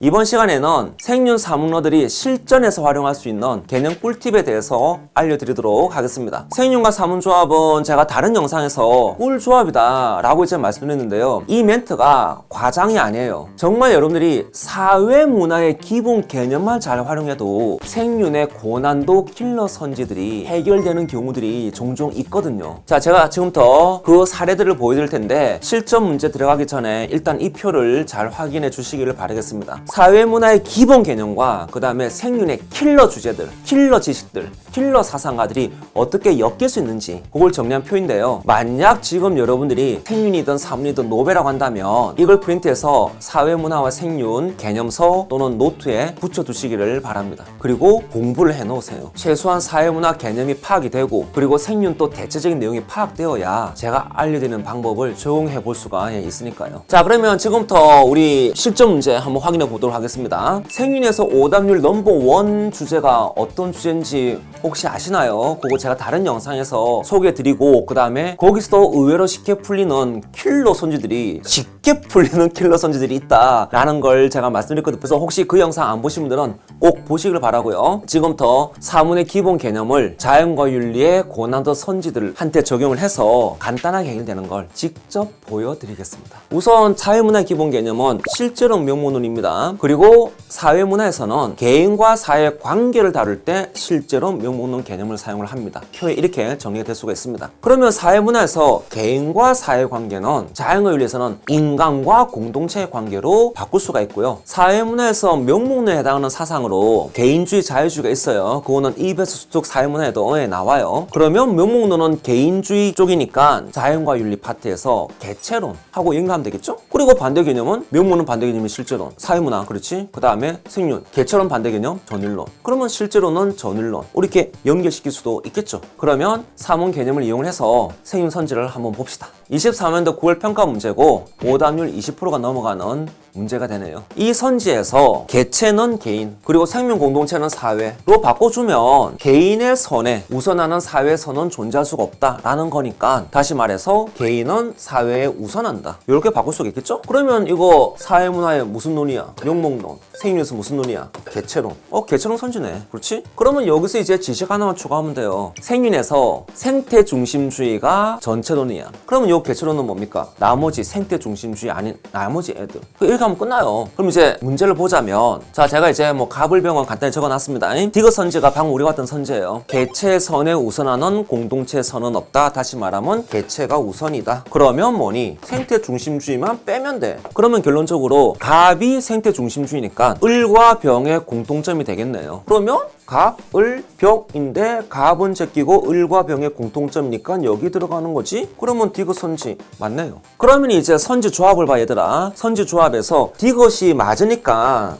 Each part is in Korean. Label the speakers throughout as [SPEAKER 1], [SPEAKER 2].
[SPEAKER 1] 이번 시간에는 생윤 사문어들이 실전에서 활용할 수 있는 개념 꿀팁에 대해서 알려드리도록 하겠습니다. 생윤과 사문조합은 제가 다른 영상에서 꿀조합이다 라고 이제 말씀드렸는데요. 이 멘트가 과장이 아니에요. 정말 여러분들이 사회문화의 기본 개념만 잘 활용해도 생윤의 고난도 킬러 선지들이 해결되는 경우들이 종종 있거든요. 자, 제가 지금부터 그 사례들을 보여드릴 텐데 실전 문제 들어가기 전에 일단 이 표를 잘 확인해 주시기를 바라겠습니다. 사회문화의 기본 개념과 그 다음에 생윤의 킬러 주제들, 킬러 지식들, 킬러 사상가들이 어떻게 엮일 수 있는지 그걸 정리한 표인데요. 만약 지금 여러분들이 생윤이든 사문이든 노베라고 한다면 이걸 프린트해서 사회문화와 생윤 개념서 또는 노트에 붙여두시기를 바랍니다. 그리고 공부를 해놓으세요. 최소한 사회문화 개념이 파악이 되고 그리고 생윤 또 대체적인 내용이 파악되어야 제가 알려드리는 방법을 적용해 볼 수가 있으니까요. 자, 그러면 지금부터 우리 실전 문제 한번 확인해 보도록 하겠습니다. 생윤에서 오답률 넘버1 주제가 어떤 주제인지 혹시 아시나요? 그거 제가 다른 영상에서 소개해드리고 그 다음에 거기서도 의외로 쉽게 풀리는 킬러 선지들이 쉽게 풀리는 킬러 선지들이 있다라는 걸 제가 말씀드렸거든요. 그래서 혹시 그 영상 안 보신 분들은 꼭 보시길 바라고요. 지금부터 사문의 기본 개념을 자연과 윤리의 고난도 선지들 한테 적용을 해서 간단하게 해결되는 걸 직접 보여드리겠습니다. 우선 사회문화의 기본 개념은 실제론 명문론입니다. 그리고 사회문화에서는 개인과 사회 관계를 다룰 때 실제론 명문론 개념을 사용을 합니다. 표에 이렇게 정리가 될 수가 있습니다. 그러면 사회문화에서 개인과 사회 관계는 자연과 윤리에서는 인간과 공동체의 관계로 바꿀 수가 있고요. 사회문화에서 명문론에 해당하는 사상으로 개인주의, 자유주의가 있어요. 그거는 이베스 수특 사회문화에도 나와요. 그러면 명문론은 개인주의 쪽이니까 자연과 윤리 파트에서 개체론하고 연결하면 되겠죠? 그리고 반대 개념은 명문은 반대 개념이 실제론, 사회문화, 그렇지? 그 다음에 생윤, 개체론 반대 개념, 전율론. 그러면 실제로는 전율론. 이렇게 연결시킬 수도 있겠죠. 그러면 사문 개념을 이용을 해서 생윤 선지를 한번 봅시다. 24년도 9월 평가 문제고 오답률 20%가 넘어가는 문제가 되네요. 이 선지에서 개체는 개인, 그리고 생명 공동체는 사회로 바꿔주면 개인의 선에 우선하는 사회의 선은 존재할 수가 없다라는 거니까 다시 말해서 개인은 사회에 우선한다. 이렇게 바꿀 수가 있겠죠? 그러면 이거 사회문화의 무슨 논이야? 용목론. 생윤에서 무슨 논이야? 개체론. 개체론 선지네. 그렇지? 그러면 여기서 이제 지식 하나만 추가하면 돼요. 생윤에서 생태 중심주의가 전체론이야. 그러면 이 개체론은 뭡니까? 나머지 생태 중심주의 아닌 나머지 애들. 이렇게 하면 끝나요. 그럼 이제 문제를 보자면, 자, 제가 이제 뭐 가불병원 간단히 적어놨습니다. 디귿 선지가 방금 우리가 봤던 선지예요. 개체 선에 우선하는 공동체 선은 없다. 다시 말하면 개체가 우선이다. 그러면 뭐니? 생태 중심주의만 빼면 돼. 그러면 결론적으로 갑이 생태 중심주의니까 을과 병의 공통점이 되겠네요. 그러면 갑, 을, 병인데 갑은 제끼고 을과 병의 공통점이니까 여기 들어가는 거지? 그러면 디귿 선지 맞네요. 그러면 이제 선지 조합을 봐, 얘들아. 선지 조합에서 디귿이 맞으니까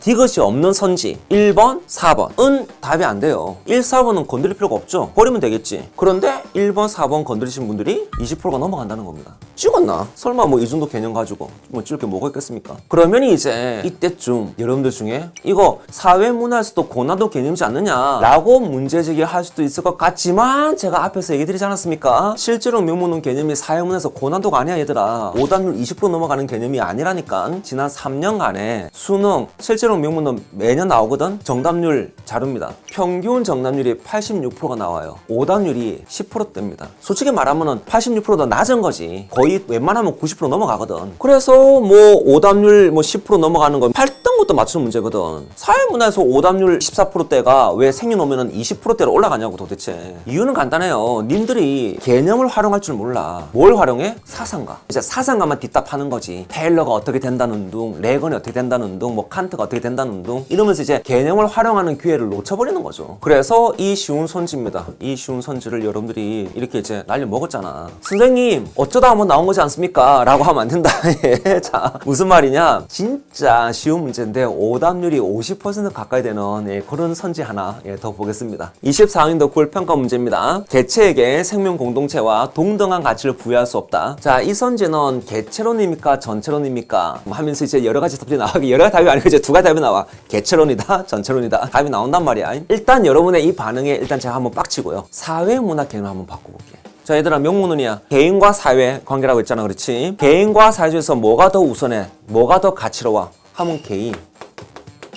[SPEAKER 1] 디귿이 없는 선지 1번, 4번 은 답이 안 돼요. 1, 4번은 건드릴 필요가 없죠. 버리면 되겠지. 그런데 1번, 4번 건드리신 분들이 20%가 넘어간다는 겁니다. 찍었나? 설마 뭐 이 정도 개념 가지고 뭐 찍을 게 뭐가 있겠습니까? 그러면 이제 이때쯤 여러분들 중에 이거 사회문화에서도 고난도 개념이지 않느냐 라고 문제제기를 할 수도 있을 것 같지만 제가 앞에서 얘기 드리지 않았습니까? 실제로 명문론 개념이 사회문화에서 고난도가 아니야, 얘들아. 오답률 20% 넘어가는 개념이 아니라니까. 지난 3년간에 수능 실제로 명문론 매년 나오거든. 정답률 자료입니다. 평균 정답률이 86%가 나와요. 오답률이 10%대입니다. 솔직히 말하면 86%도 낮은 거지. 거의 웬만하면 90% 넘어가거든. 그래서 뭐 오답률 뭐 10% 넘어가는 건 8등부터 맞추는 문제거든. 사회문화에서 오답률 14%대가 왜 생윤 오면은 20%대로 올라가냐고 도대체. 이유는 간단해요. 님들이 개념을 활용할 줄 몰라. 뭘 활용해? 사상가. 이제 사상가만 뒷답하는 거지. 테일러가 어떻게 된다는 둥, 레건이 어떻게 된다는 둥, 뭐 칸트가 어떻게 된다는 둥 이러면서 이제 개념을 활용하는 기회를 놓쳐버리는 거죠. 그래서 이 쉬운 선지입니다. 이 쉬운 선지를 여러분들이 이렇게 이제 날려 먹었잖아. 선생님 어쩌다 한번 나온 거지 않습니까? 라고 하면 안 된다. 자, 무슨 말이냐? 진짜 쉬운 문제인데 오답률이 50% 가까이 되는 그런 선지 하나 더 보겠습니다. 24학년도 9월 평가 문제입니다. 개체에게 생명 공동체와 동등한 가치를 부여할 수 없다. 자, 이 선지는 개체론입니까? 전체론입니까? 하면서 이제 여러 가지 답이 나와. 여러 가지 답이 아니고 이제 두 가지 답이 나와. 개체론이다, 전체론이다. 답이 나온단 말이야. 일단 여러분의 이 반응에 일단 제가 한번 빡치고요. 사회문화 개념을 한번 바꿔볼게. 자, 얘들아, 명문론이야. 개인과 사회 관계라고 했잖아, 그렇지? 개인과 사회 중에서 뭐가 더 우선해? 뭐가 더 가치로워? 하면 개인.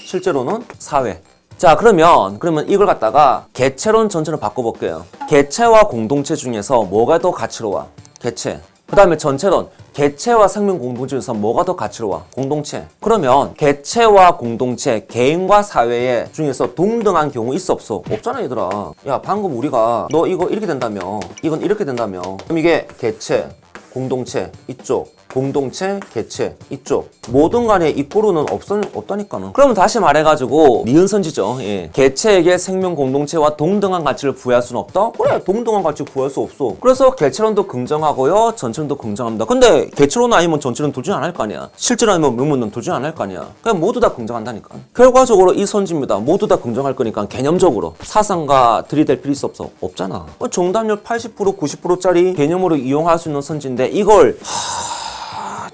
[SPEAKER 1] 실제로는 사회. 자, 그러면 이걸 갖다가 개체론 전체로 바꿔볼게요. 개체와 공동체 중에서 뭐가 더 가치로워? 개체. 그 다음에 전체론. 개체와 생명 공동체 중에서 뭐가 더 가치로워? 공동체. 그러면 개체와 공동체, 개인과 사회 중에서 동등한 경우 있어 없어? 없잖아 얘들아. 야, 방금 우리가 너 이거 이렇게 된다며, 이건 이렇게 된다며. 그럼 이게 개체, 공동체 이쪽, 공동체, 개체 이쪽. 모든 간에 이꼬르는 없다니까는. 그러면 다시 말해가지고 니은선지죠. 예. 개체에게 생명 공동체와 동등한 가치를 부여할 수는 없다? 그래, 동등한 가치를 부여할 수 없어. 그래서 개체론도 긍정하고요, 전체론도 긍정합니다. 근데 개체론 아니면 전체론 도저히 안 할 거 아니야. 실제로 아니면 명문은 도저히 안 할 거 아니야. 그냥 모두 다 긍정한다니까. 결과적으로 이 선지입니다. 모두 다 긍정할 거니까 개념적으로 사상과 들이댈 필요 있어 없어? 없잖아. 정답률 80% 90%짜리 개념으로 이용할 수 있는 선지인데 이걸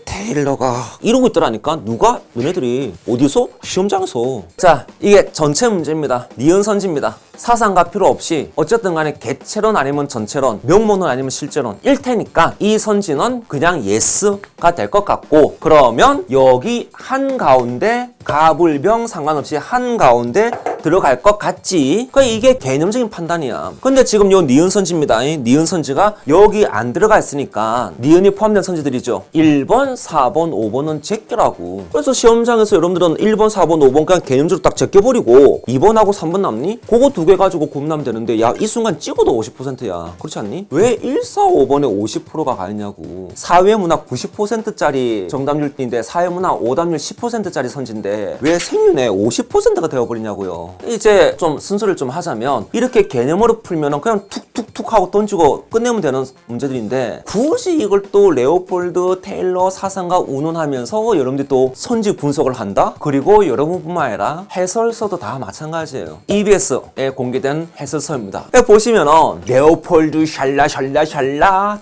[SPEAKER 1] 테일러가 이러고 있더라니까. 누가? 너네들이 어디서? 시험장에서. 자, 이게 전체 문제입니다. 니은선지입니다. 사상가 필요 없이 어쨌든 간에 개체론 아니면 전체론, 명문론 아니면 실제론 일 테니까 이 선지는 그냥 예스가 될 것 같고, 그러면 여기 한가운데 가불병 상관없이 한가운데 들어갈 것 같지. 그러니까 이게 개념적인 판단이야. 근데 지금 요 니은선지입니다. 니은선지가 여기 안 들어가 있으니까 니은이 포함된 선지들이죠. 1번, 4번, 5번은 제껴라고. 그래서 시험장에서 여러분들은 1번, 4번, 5번 그냥 개념적으로 딱 제껴버리고 2번하고 3번 남니? 그거 두 개 가지고 고민하면 되는데, 야, 이 순간 찍어도 50%야. 그렇지 않니? 왜 1, 4, 5번에 50%가 가있냐고. 사회문학 90%짜리 정답률인데 사회문학 오답률 10%짜리 선지인데 왜 생윤에 50%가 되어버리냐고요. 이제 좀 순서를 좀 하자면 이렇게 개념으로 풀면은 그냥 툭툭툭 하고 던지고 끝내면 되는 문제들인데, 굳이 이걸 또 레오폴드, 테일러, 사상가 운운하면서 여러분들이 또 선지 분석을 한다? 그리고 여러분뿐만 아니라 해설서도 다 마찬가지예요. EBS에 공개된 해설서입니다. 보시면은 레오폴드 샬라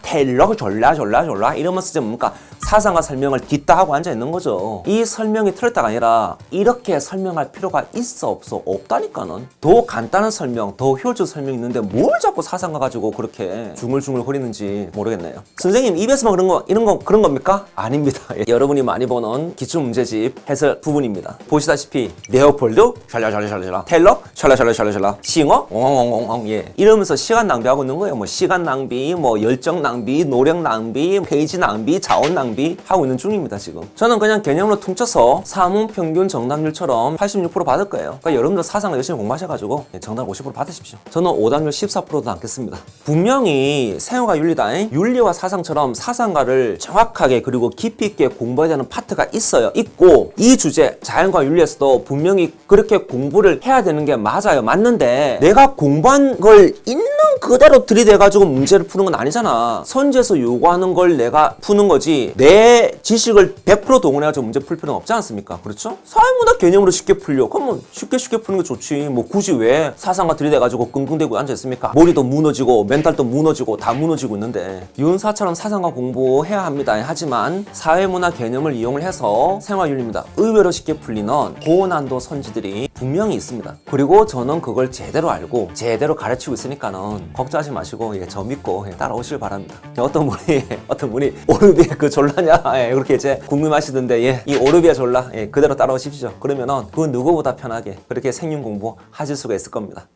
[SPEAKER 1] 테일러 졸라 이러면서 이제 뭡니까? 사상과 설명을 뒷다 하고 앉아 있는 거죠. 이 설명이 틀렸다가 아니라 이렇게 설명할 필요가 있어 없어? 없다니까는. 더 간단한 설명, 더 효율적 설명이 있는데 뭘 자꾸 사상가 가지고 그렇게 중얼중얼 거리는지 모르겠네요. 선생님, 입에서만 그런 겁니까? 아닙니다. 여러분이 많이 보는 기출문제집 해설 부분입니다. 보시다시피 레오폴드 샬라 테일러 샬라 싱어 엉엉엉엉 예 이러면서 시간 낭비하고 있는 거예요. 뭐 시간 낭비, 뭐 열정 낭비, 노력 낭비, 페이지 낭비, 자원 낭비 하고 있는 중입니다. 지금 저는 그냥 개념으로 퉁쳐서 사문 평균 정답률처럼 86% 받을 거예요. 그러니까 여러분들 사상을 열심히 공부하셔가지고 정답 50% 받으십시오. 저는 오답률 14%도 남겠습니다. 분명히 생활과 윤리다. 윤리와 사상처럼 사상가를 정확하게 그리고 깊이 있게 공부해야 되는 파트가 있고, 이 주제 자연과 윤리에서도 분명히 그렇게 공부를 해야 되는 게 맞아요. 맞는데 내가 공부한 걸 있는 그대로 들이대가지고 문제를 푸는 건 아니잖아. 선지에서 요구하는 걸 내가 푸는 거지 내 지식을 100% 동원해가지고 문제 풀 필요는 없지 않습니까? 그렇죠? 사회문학 개념으로 쉽게 풀려. 그러면 쉽게 푸는 게 좋지. 뭐 굳이 왜 사상과 들이대가지고 끙끙대고 앉아있습니까? 머리도 무너지고 멘탈도 무너지고 다 무너지고 있는데. 윤사처럼 사상과 공부해야 합니다. 하지만 사회문학 개념을 이용을 해서 생활윤리입니다. 의외로 쉽게 풀리는 고난도 선지들이 분명히 있습니다. 그리고 저는 그걸 제대로 알고 제대로 가르치고 있으니까는 걱정하지 마시고 저 믿고 따라오시길 바랍니다. 어떤 분이 오르비에 그 졸라냐 그렇게 이제 궁금하시던데 이 오르비아 졸라 그대로 따라오십시오. 그러면은 그 누구보다 편하게 그렇게 생윤 공부 하실 수가 있을 겁니다.